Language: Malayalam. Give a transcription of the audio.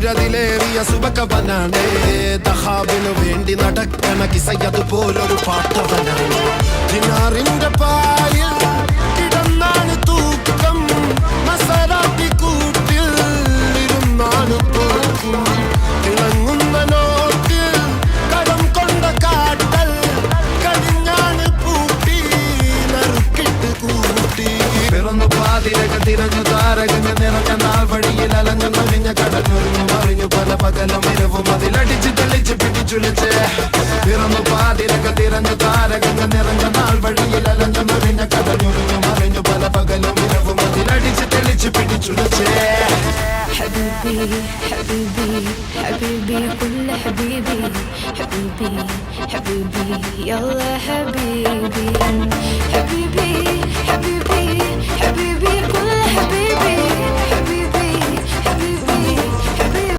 ിലേറിയ സുബകവനാണ് ദഹാബിനു വേണ്ടി നടക്കണ കിസയതുപോലൊരു പാട്ടവനാണ് ദിനാറിന്റെ പായിൽ കിടന്നാണ് തൂക്കം മസറാത്തി കൂട്ടിൽ ഇരുന്നാണ് പോക്കും തിളങ്ങുന്ന നോട്ടിൽ കടം കൊണ്ട കാട്ടൽ കടിഞ്ഞാണ് പൂട്ടി നറുക്കിട്ട് കൂട്ടി പിറന്നു പാതിരക തിരഞ്ഞു താരകങ്ങൾ നിറഞ്ഞ നാൾ വഴിയിൽ അലഞ്ഞു നൊഴിഞ്ഞ കടഞ്ഞൊരിഞ്ഞു മറിഞ്ഞു പല പകലും ഇരവും അതിലടിച്ച് തെളിച്ച് പിടിച്ചുലിച്ച് പിറന്നു പാതിരക തിരഞ്ഞു താരകങ്ങൾ നിറഞ്ഞ നാൾ വഴിയിൽ അലഞ്ഞു നൊഴിഞ്ഞ കടഞ്ഞൊരിഞ്ഞു മറിഞ്ഞു പല പകലും ഇരവും അതിലടിച്ച് തെളിച്ച് പിടിച്ചുലിച്ച് حبيبي حبيبي حبيبي كل حبيبي حبيبي حبيبي يلا حبيبي حبيبي حبيبي حبيبي كل حبيبي